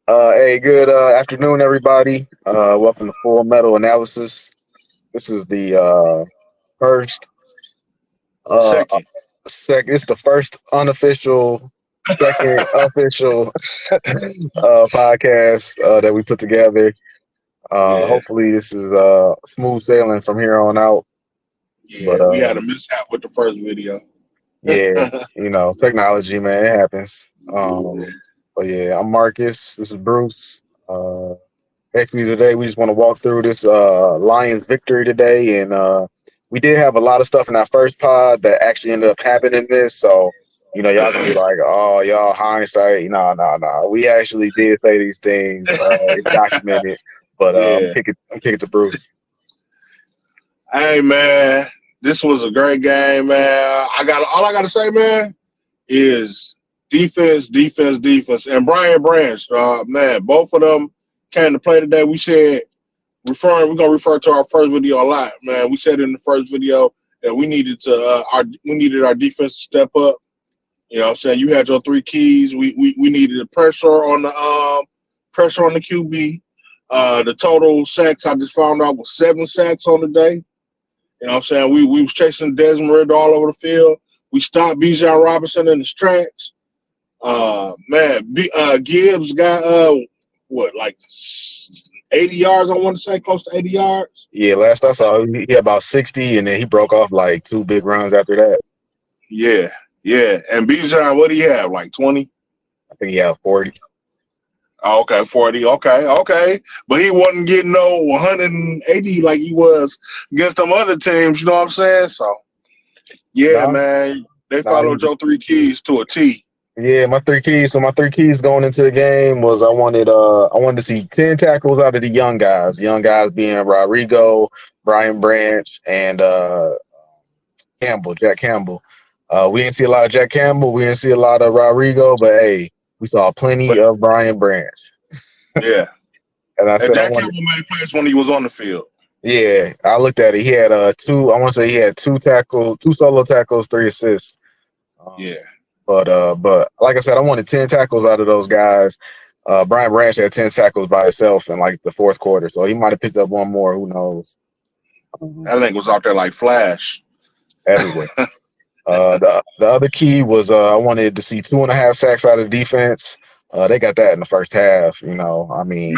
Hey, good afternoon, everybody. Welcome to Full Metal Analysis. This is the first, uh, Second. It's the first unofficial, second official podcast that we put together. Yeah, Hopefully, this is smooth sailing from here on out. But yeah. We had a mishap with the first video. yeah, technology, man, it happens. But yeah, I'm Marcus. This is Bruce. Basically, today we just want to walk through this Lions victory today, and we did have a lot of stuff in our first pod that actually ended up happening in this. So, y'all gonna be like, "Oh, y'all hindsight." No, no, no. We actually did say these things. It's documented. But Yeah. I'm kicking to Bruce. Hey man, this was a great game, man. I gotta say, man, is defense, defense, defense. And Brian Branch, man, both of them came to play today. We're gonna refer to our first video a lot, man. We said in the first video that we needed our defense to step up. You know what I'm saying? You had your three keys. We needed a pressure on the QB. The total sacks I just found out was 7 sacks on the day. You know what I'm saying? We was chasing Desmond Ridder all over the field. We stopped Bijan Robinson in his tracks. Gibbs got like 80 yards, I want to say, close to 80 yards. Yeah, last I saw, he had about 60, and then he broke off like two big runs after that. Yeah, yeah. And Bijan, what do you have? Like 20? I think he had 40. Oh, okay, 40. Okay, okay. But he wasn't getting no 180 like he was against them other teams, you know what I'm saying? So, yeah, No, man. They no, followed your three keys to a T. yeah, my three keys. So my three keys going into the game was I wanted to see 10 tackles out of the young guys. Young guys being Rodrigo, Brian Branch, and Jack Campbell. We didn't see a lot of Jack Campbell. We didn't see a lot of Rodrigo, but hey, we saw plenty But, of Brian Branch. yeah. And I And said I Jack wanted, Campbell made plays when he was on the field. yeah, I looked at it. He had two. I want to say he had two solo tackles, three assists. Um, Yeah. but like I said, I wanted 10 tackles out of those guys. Brian Branch had 10 tackles by himself in like the fourth quarter, so he might have picked up one more. Who knows? That thing was out there like Flash. Everywhere. The other key was I wanted to see 2.5 sacks out of defense. They got that in the first half. I Man, mean,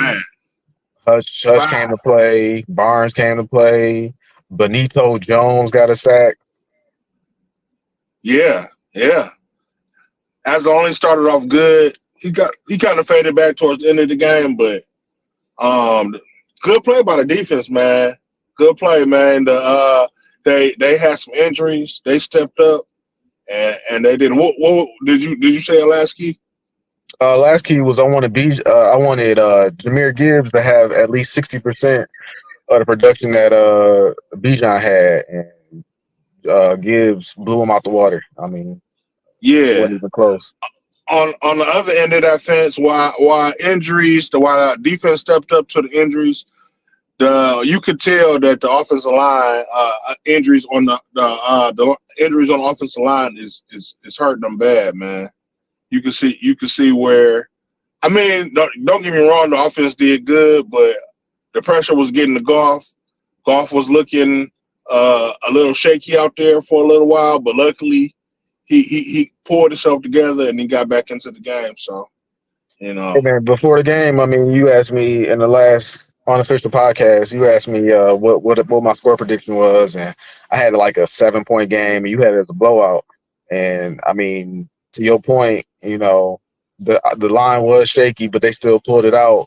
Hush came 5. to play. Barnes came to play. Benito Jones got a sack. Yeah, yeah. As only started off good. He kind of faded back towards the end of the game, but um good play by the defense, man. Good play, man. They had some injuries. They stepped up and they did. What did you say, Alaski? Last key was I wanted Jameer Gibbs to have at least 60% of the production that Bijan had, and Gibbs blew him out the water. I mean, it Yeah. wasn't even close. On the other end of that fence, while defense stepped up to the injuries, you could tell that the offensive line the injuries on the offensive line is hurting them bad, man. You can see where, I mean, don't get me wrong, the offense did good, but the pressure was getting to Goff. Goff was looking a little shaky out there for a little while, but luckily he pulled himself together and he got back into the game. So, you Hey know, man, before the game, I mean, you asked me in the last unofficial podcast. You asked me what my score prediction was, and I had like a 7 point game, and you had it as a blowout. And I mean, to your point, the line was shaky, but they still pulled it out.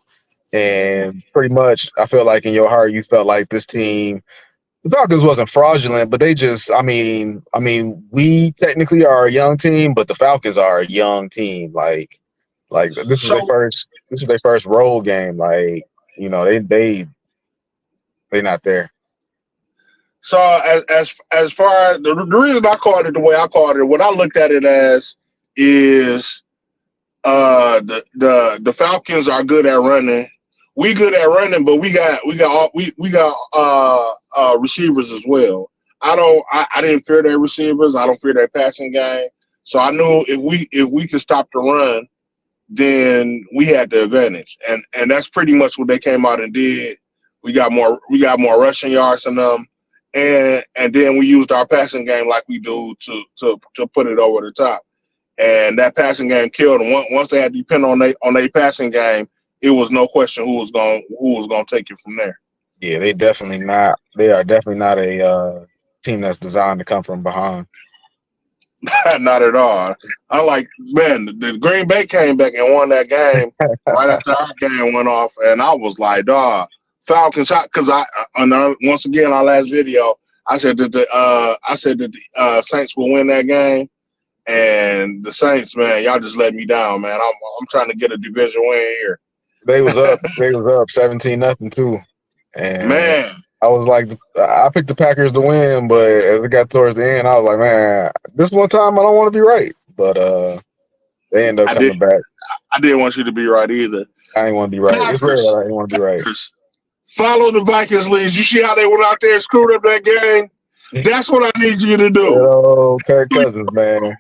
And pretty much, I feel like in your heart, you felt like this team, the Falcons wasn't fraudulent, but they just, we technically are a young team, but the Falcons are a young team. Like so this is their first road game. Like, they not there. so as far as the reason I called it the way I called it, what I looked at it as is the Falcons are good at running. We good at running, but we got receivers as well. I didn't fear their receivers. I don't fear their passing game. So I knew if we could stop the run, then we had the advantage, and that's pretty much what they came out and did. We got more rushing yards than them, and then we used our passing game like we do to put it over the top. And that passing game killed them. Once they had to depend on their passing game, it was no question who was going to take it from there. Yeah, they definitely not. They are definitely not a team that's designed to come from behind. Not at all. I like, man, the Green Bay came back and won that game right after our game went off, and I was like, dog, Falcons, because once again our last video, I said that the Saints will win that game, and the Saints, man, y'all just let me down, man. I'm trying to get a division win here, They was up. They was up 17-0 too, and man. I was like, I picked the Packers to win, but as it got towards the end, I was like, man, this one time I don't want to be right, but they end up I coming did. back. I didn't want you to be right either. I didn't want to be right. It's rare Packers, that I didn't want to be right. Packers, follow the Vikings leads. You see how they went out there and screwed up that game? That's what I need you to do. Oh, Kirk Cousins, man.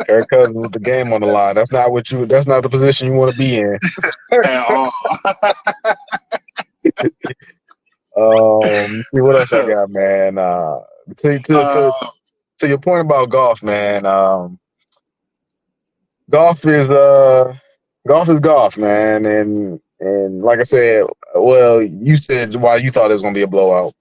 Kirk Cousins with the game on the line. That's not what you. That's not the position you want to be in. And, Let's see what else I got, man. To, to, uh, to, to your point about golf, man. Golf is golf, man, and like I said, well, you said why you thought it was gonna be a blowout.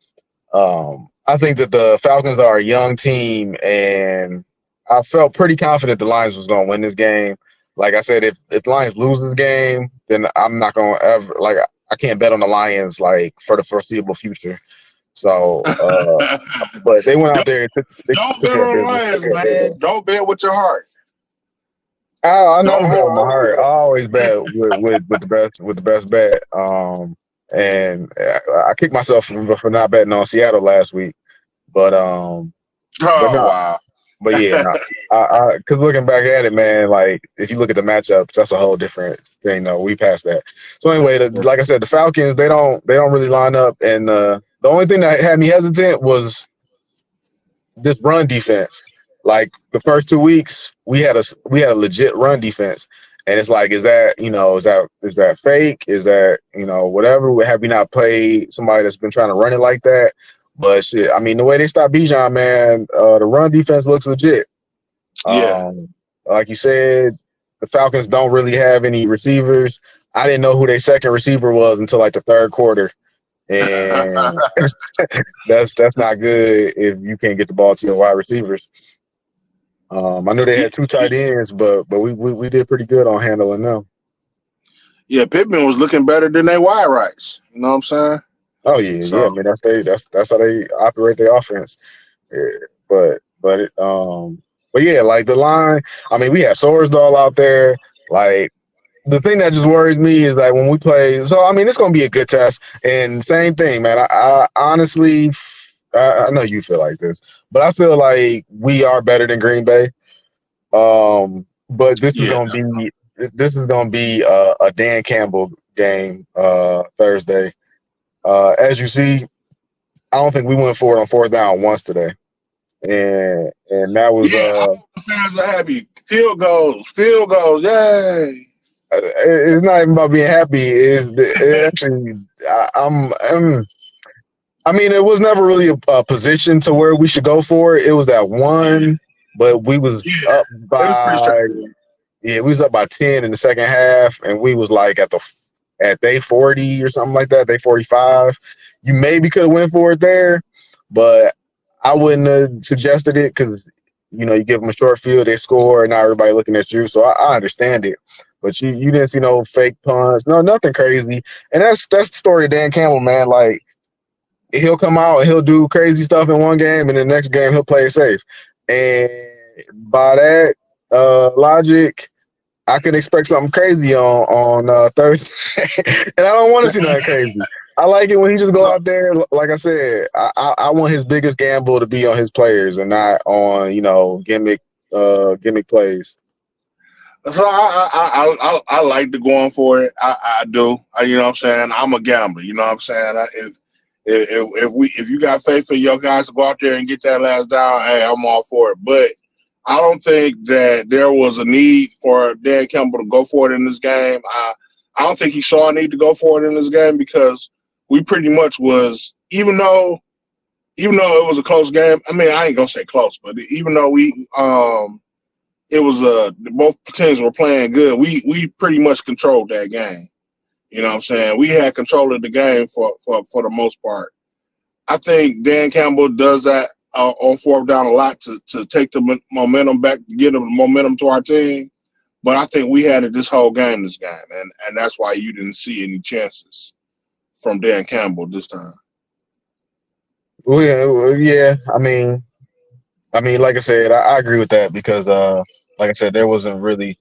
I think that the Falcons are a young team, and I felt pretty confident the Lions was gonna win this game. Like I said, if the Lions lose this game, then I'm not gonna ever like I can't bet on the Lions like for the foreseeable future. So, but they went out there and don't took bet care of on business. Lions, man. Don't bet with your heart. I never Don't bet bet with my on heart. I always bet with the best bet. And I kicked myself for not betting on Seattle last week. But but Oh no, wow. but yeah, no. Cause looking back at it, man, like if you look at the matchups, that's a whole different thing. No, we passed that. So anyway, like I said, the Falcons they don't really line up, and the only thing that had me hesitant was this run defense. Like the first 2 weeks, we had a legit run defense, and it's like, is that fake? Is that whatever? Have we not played somebody that's been trying to run it like that? But shit, I mean, the way they stopped Bijan, man, the run defense looks legit. Yeah. Like you said, the Falcons don't really have any receivers. I didn't know who their second receiver was until like the third quarter, and that's not good if you can't get the ball to your wide receivers. I knew they had two tight ends, but we did pretty good on handling them. Yeah, Pittman was looking better than they wide rights. You know what I'm saying? Oh yeah. I So mean that's how they operate their offense. Yeah, but yeah, like the line. I mean, we had Sorsdal out there. Like the thing that just worries me is like when we play. So I mean, it's gonna be a good test. And same thing, man. I honestly, I know you feel like this, but I feel like we are better than Green Bay. But yeah. this is gonna be a Dan Campbell game Thursday. As you see, I don't think we went for it on fourth down once today, and that was Yeah, all the fans are happy. Field goals, yay. it's not even about being happy. It actually I mean, it was never really a position to where we should go for it. It was that one, but we was Yeah, up it was pretty by straightforward. we was up by 10 in the second half, and we was like at day 40 or something like that, day 45. You maybe could have went for it there, but I wouldn't have suggested it because you give them a short field, they score, and now everybody looking at you. So I understand it, but you didn't see no fake punts, no nothing crazy, and that's the story of Dan Campbell, man. Like he'll come out and he'll do crazy stuff in one game, and the next game he'll play it safe. And by that logic, I could expect something crazy on Thursday, and I don't want to see nothing crazy. I like it when he just go So, out there. Like I said, I want his biggest gamble to be on his players and not on gimmick plays. so I like to go on for it. I do. You know what I'm saying? I'm a gambler. You know what I'm saying? If you got faith in your guys to go out there and get that last down, hey, I'm all for it. But I don't think that there was a need for Dan Campbell to go for it in this game. I don't think he saw a need to go for it in this game because we pretty much was even though it was a close game. I mean, I ain't gonna say close, but even though it was both teams were playing good, we pretty much controlled that game. You know what I'm saying? We had control of the game for the most part. I think Dan Campbell does that on fourth down a lot to take the momentum back, get the momentum to our team. But I think we had it this game, and that's why you didn't see any chances from Dan Campbell this time. Yeah. I mean, like I said, I agree with that because, like I said, there wasn't really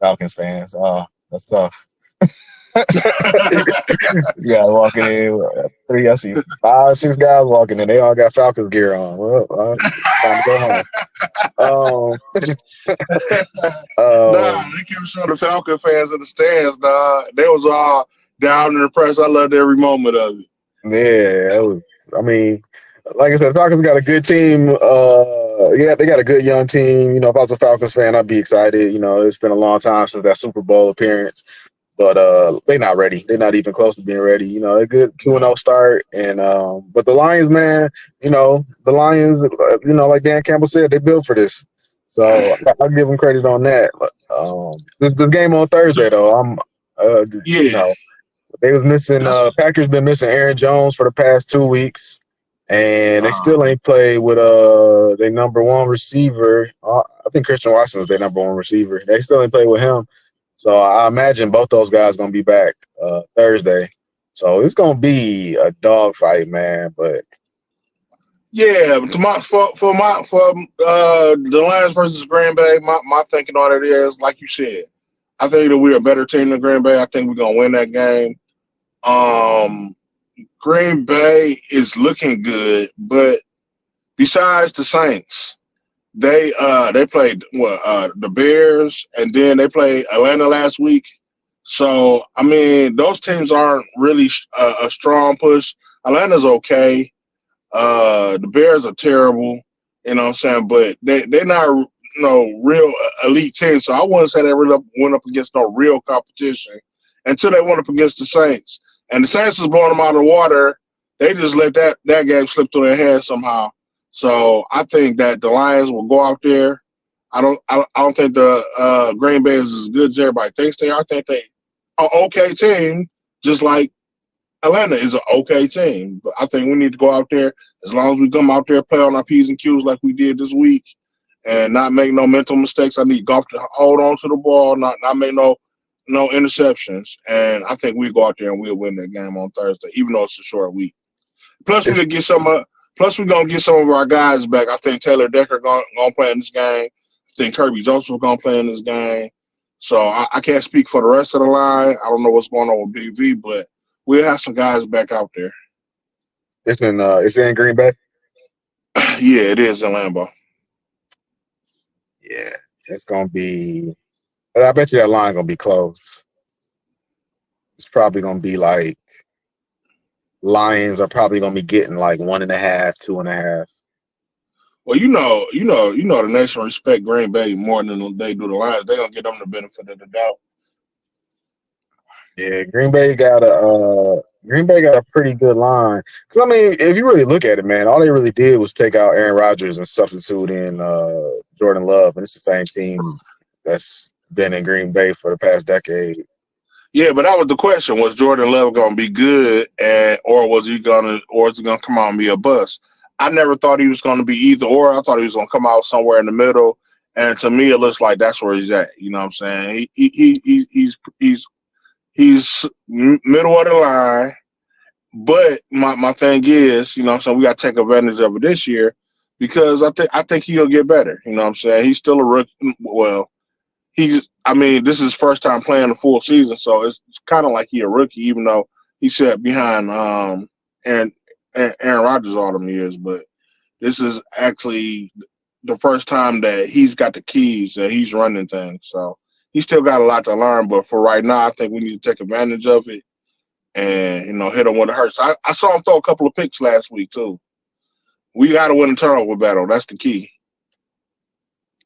Falcons fans. That's tough. You guys walking in, I see 5, 6 guys walking in. They all got Falcons gear on. Well, time to go home. Nah, Um, they kept showing the Falcon fans in the stands. Nah, they was all down in the press. I loved every moment of it. yeah, I mean, like I said, Falcons got a good team. Yeah, they got a good young team. If I was a Falcons fan, I'd be excited. It's been a long time since that Super Bowl appearance. But they're not ready. They're not even close to being ready. They're good 2-0 No. start, and but the Lions, man, the Lions, like Dan Campbell said, they built for this. So I'll give them credit on that. The game on Thursday though, uh, you Yeah, know, they was missing. that's Packers been missing Aaron Jones for the past 2 weeks, and they uh, still ain't played with their number one receiver. I think Christian Watson is their number one receiver. They still ain't played with him. So I imagine both those guys gonna be back Thursday. So it's gonna be a dogfight, man. But yeah. To my for the Lions versus Green Bay, my thinking on it is like you said. I think that we're a better team than Green Bay. I think we're gonna win that game. Um, Green Bay is looking good, but besides the Saints, they played the Bears and then they played Atlanta last week. So I mean, those teams aren't really a strong push. Atlanta's okay. The Bears are terrible. You know what I'm saying? But they're not real elite team. So I wouldn't say they really went up against no real competition until they went up against the Saints. And the Saints was blowing them out of the water. They just let that game slip through their hands somehow. So I think that the Lions will go out there. I don't think the Green Bay is as good as everybody thinks they are. I think they are an okay team, just like Atlanta is an okay team. But I think we need to go out there as long as we come out there, play on our P's and Q's like we did this week, and not make no mental mistakes. I need golf to hold on to the ball, not make no interceptions. And I think we go out there and we'll win that game on Thursday, even though it's a short week. Plus, we it's could get some. Plus, we're gonna get some of our guys back. I think Taylor Decker gonna play in this game. I think Kirby Joseph gonna play in this game. So I can't speak for the rest of the line. I don't know what's going on with BV, but we'll have some guys back out there. it's in Green Bay. Yeah, it is in Lambeau. Yeah, it's gonna be. I bet you that line gonna be close. It's probably gonna be like Lions are probably gonna be getting like 1.5, 2.5. Well, the nation respect Green Bay more than they do the Lions. They're gonna get them the benefit of the doubt. Yeah, Green Bay got a pretty good line. Because I mean, if you really look at it, man, all they really did was take out Aaron Rodgers and substitute in Jordan Love, and it's the same team that's been in Green Bay for the past decade. Yeah, but that was the question: was Jordan Love gonna be good, or is he gonna come out and be a bust? I never thought he was gonna be either or. I thought he was gonna come out somewhere in the middle. And to me, it looks like that's where he's at. You know what I'm saying? He's middle of the line. But my thing is, you know what I'm saying, we got to take advantage of it this year because I think he'll get better. You know what I'm saying? He's still a rookie. Well, I mean, this is his first time playing the full season, so it's kind of like he a rookie, even though he sat behind Aaron, Aaron Rodgers all them years. But this is actually the first time that he's got the keys and he's running things. So he still got a lot to learn. But for right now, I think we need to take advantage of it and hit him when it hurts. I saw him throw a couple of picks last week too. We got to win the turnover battle. That's the key.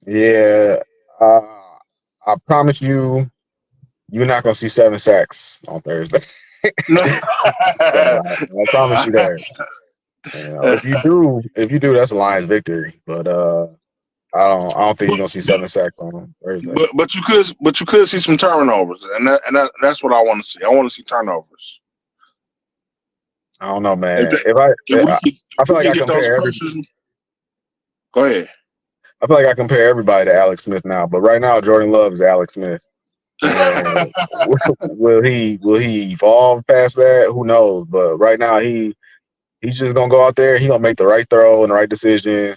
Yeah, I promise you, you're not gonna see 7 sacks on Thursday. No. I promise you that. You know, if you do, that's a Lions victory. But I don't think you're gonna see 7 sacks on Thursday. but you could see some turnovers, that's what I want to see. I want to see turnovers. I don't know, If man. that, if we can, I if feel we like can I get those compare every pressures, go ahead. I feel like I compare everybody to Alex Smith now. But right now, Jordan Love is Alex Smith, and will he evolve past that? Who knows? But right now, he's just gonna go out there. He gonna make the right throw and the right decision.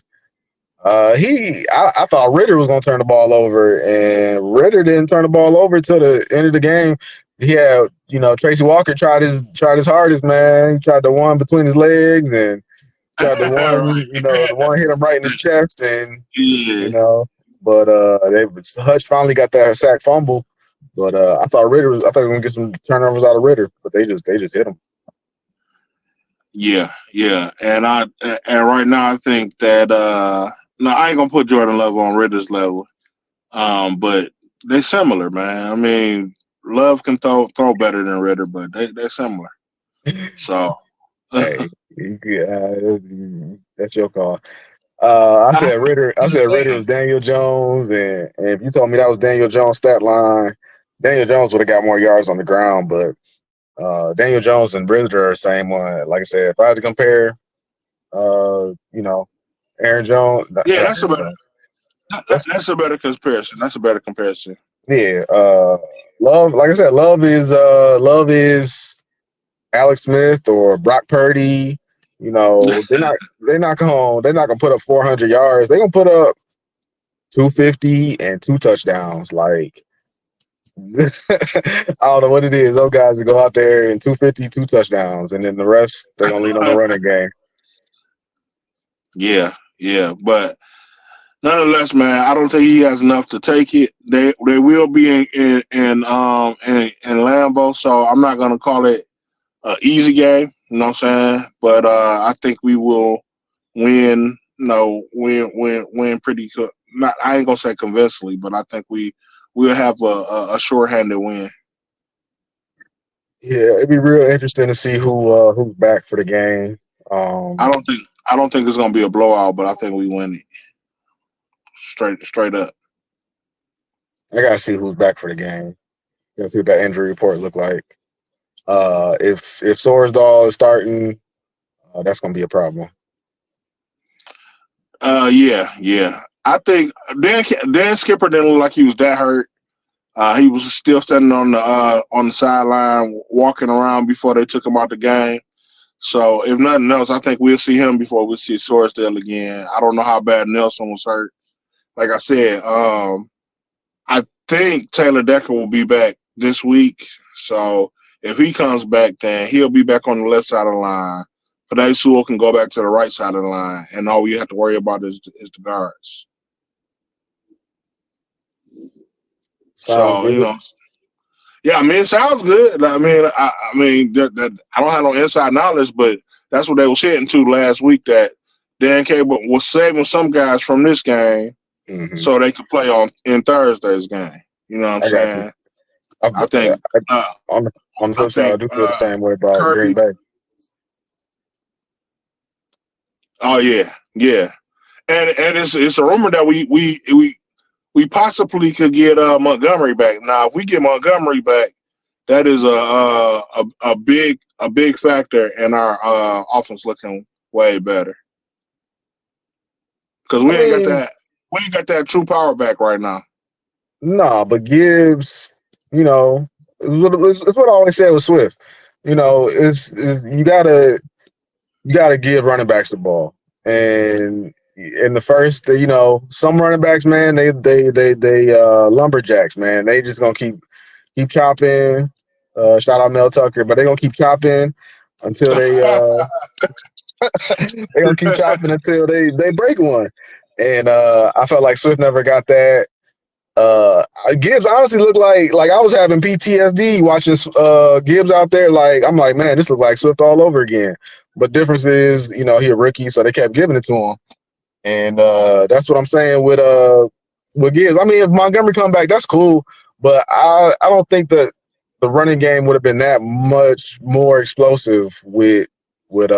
I thought Ritter was gonna turn the ball over, and Ritter didn't turn the ball over till the end of the game. He had, Tracy Walker tried his hardest, man. He tried the one between his legs and tried the one, Right. the one hit him right in his chest, and you Yeah, know, but Hutch finally got that sack fumble. But I thought they were gonna get some turnovers out of Ritter, but they just hit him. yeah. And right now I think that no, I ain't gonna put Jordan Love on Ritter's level. But they're similar, man. I mean, Love can throw better than Ritter, but they're similar. So Hey, that's your call. I I'm said Ritter. I just said Ritter saying. was Daniel Jones, and if you told me that was Daniel Jones' stat line, Daniel Jones would have got more yards on the ground. But Daniel Jones and Ritter are the same one. Like I said, if I had to compare, Aaron Jones, not Yeah, Aaron Jones. What's that's a better comparison. That's a better comparison. Yeah, Love. Like I said, Love is Alex Smith or Brock Purdy. They're not gonna put up 400 yards. They're gonna put up 250 and 2 touchdowns. Like I don't know what it is. Those guys will go out there and 250, 2 touchdowns, and then the rest they're gonna lean on the running game. Yeah. But nonetheless, man, I don't think he has enough to take it. They will be in Lambeau, so I'm not gonna call it an easy game. You know what I'm saying? But I think we will win. No, win pretty good. Not, I ain't gonna say convincingly, but I think we'll have a short-handed win. Yeah, it'd be real interesting to see who's back for the game. I Um, don't think I don't think it's gonna be a blowout, but I think we win it straight up. I gotta see who's back for the game. Gotta see what that injury report look like. If Sorsdal is starting, that's gonna be a problem. Yeah. I think Dan Skipper didn't look like he was that hurt. He was still standing on the sideline, walking around before they took him out the game. So if nothing else, I think we'll see him before we see Sorsdale again. I don't know how bad Nelson was hurt. Like I said, I think Taylor Decker will be back this week. So if he comes back, then he'll be back on the left side of the line. Panay Sewell can go back to the right side of the line, and all we have to worry about is the guards. Sounds So good. yeah, I mean, it sounds good. I mean that I don't have no inside knowledge, but that's what they were saying to last week that Dan Cable was saving some guys from this game Hmm. so they could play in Thursday's game. You know what I'm I got you. saying? I, I think uh, on the I flip side, I think do feel the same way about Green Kirby. Bay. Oh yeah, and it's a rumor that we possibly could get Montgomery back. Now, if we get Montgomery back, that is a big factor in our offense looking way better because I mean, we ain't got that true power back right now. nah, but Gibbs, you know, it's what I always said with Swift. You gotta give running backs the ball, and in the first, some running backs, man, they lumberjacks, man. They just gonna keep chopping. Shout out Mel Tucker, but they gonna keep chopping until they gonna keep chopping until they break one. And I felt like Swift never got that. Gibbs honestly looked like I was having PTSD watching Gibbs out there. Like I'm like, man, this looked like Swift all over again. But difference is, he a rookie, so they kept giving it to him. And that's what I'm saying with with Gibbs. I mean, if Montgomery come back, that's cool, but I don't think that the running game would have been that much more explosive with with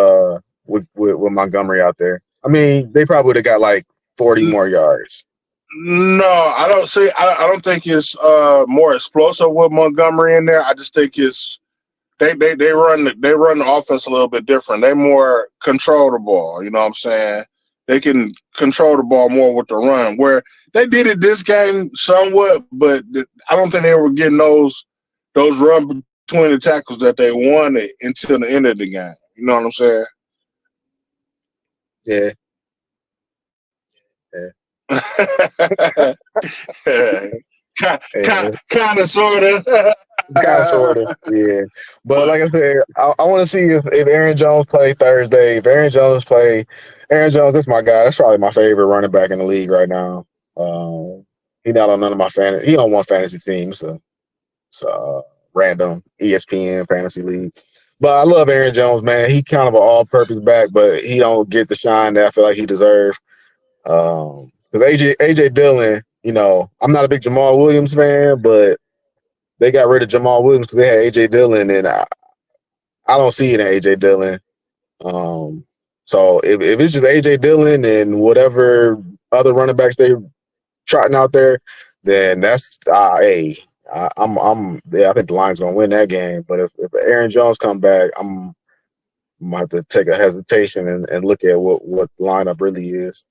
Montgomery out there. I mean, they probably would have got like 40 more yards. No, I don't see. I don't think it's more explosive with Montgomery in there. I just think it's they run the offense a little bit different. They more control the ball. You know what I'm saying? They can control the ball more with the run. Where they did it this game somewhat, but I don't think they were getting those run between the tackles that they wanted until the end of the game. You know what I'm saying? Yeah, yeah, kind of, sort of. kind of, sort of, yeah. But But like I said, I want to see if Aaron Jones play Thursday. If Aaron Jones, that's my guy. That's probably my favorite running back in the league right now. He not on none of my fantasy. He on one fantasy team, so it's random ESPN fantasy league. But I love Aaron Jones, man. He kind of an all-purpose back, but he don't get the shine that I feel like he deserves. Because AJ Dillon, I'm not a big Jamal Williams fan, but they got rid of Jamal Williams because they had AJ Dillon, and I don't see it in AJ Dillon. So if it's just AJ Dillon and whatever other running backs they trotting out there, then that's hey. I think the Lions gonna win that game. But if Aaron Jones come back, I'm gonna have to take a hesitation and look at what the lineup really is.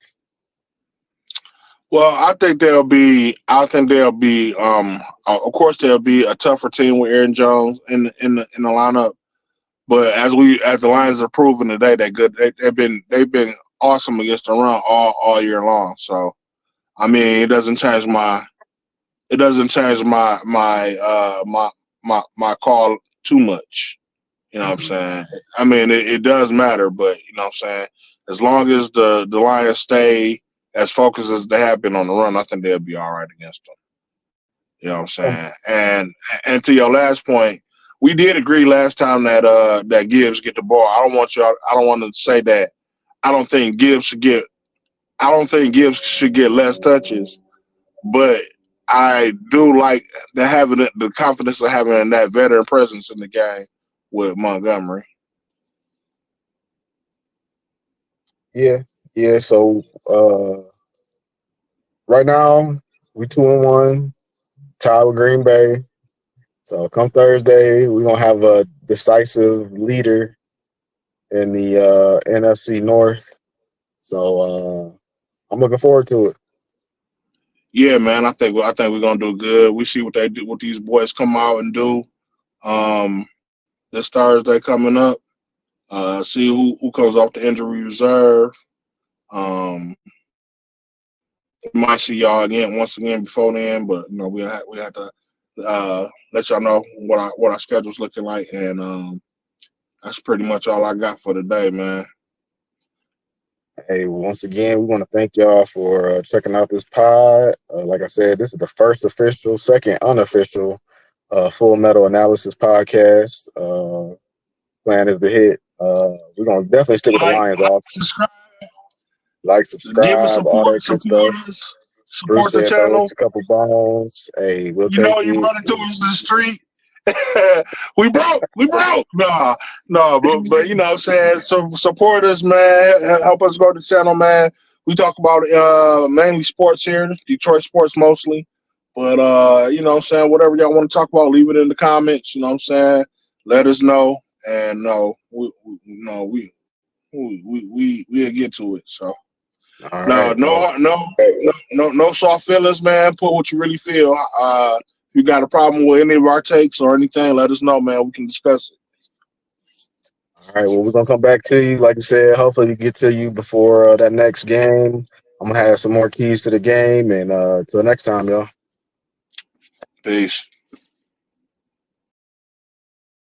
well, I think they'll be. I think they'll be. Of course, they'll be a tougher team with Aaron Jones in the lineup. But as the Lions are proving today, they're good. They've been awesome against the run all year long. So I mean, it doesn't change my call too much. You know what I'm saying? I mean, it does matter, but you know what I'm saying? As long as the Lions stay as focused as they have been on the run, I think they'll be all right against them. You know what I'm saying? And to your last point, we did agree last time that Gibbs get the ball. I don't want to say that I don't think Gibbs should get less touches, but I do like having the confidence of having that veteran presence in the game with Montgomery. Yeah, yeah. So right now we 2-1, tied with Green Bay. So come Thursday, we're gonna have a decisive leader in the NFC North. So I'm looking forward to it. Yeah, man, I think we're gonna do good. We see what these boys come out and do. This Thursday coming up. See who comes off the injury reserve. Um, we might see y'all once again before then, but we have to let y'all know what our schedule's looking like, and that's pretty much all I got for today, man. Hey, once again, we want to thank y'all for checking out this pod. Like I said, this is the first official, second unofficial Full Metal Analysis podcast. Plan is to hit. We're gonna definitely stick with the Lions off. Subscribe, Like, give us subscribe, all that good support stuff. us, Bruce support the said throw us channel. a couple bones. Hey, we'll You know, take you it. run into us in the street. We broke. Nah, no, but you know what I'm saying? So support us, man. Help us grow the channel, man. We talk about mainly sports here, Detroit sports mostly. But you know what I'm saying, whatever y'all want to talk about, leave it in the comments, you know what I'm saying? Let us know. And no, we'll get to it. So All no, right. no soft feelings, man. Put what you really feel. If you got a problem with any of our takes or anything, let us know, man. We can discuss it. All right. Well, we're gonna come back to you. Like I said, hopefully we get to you before that next game. I'm gonna have some more keys to the game, and till next time, y'all. Peace.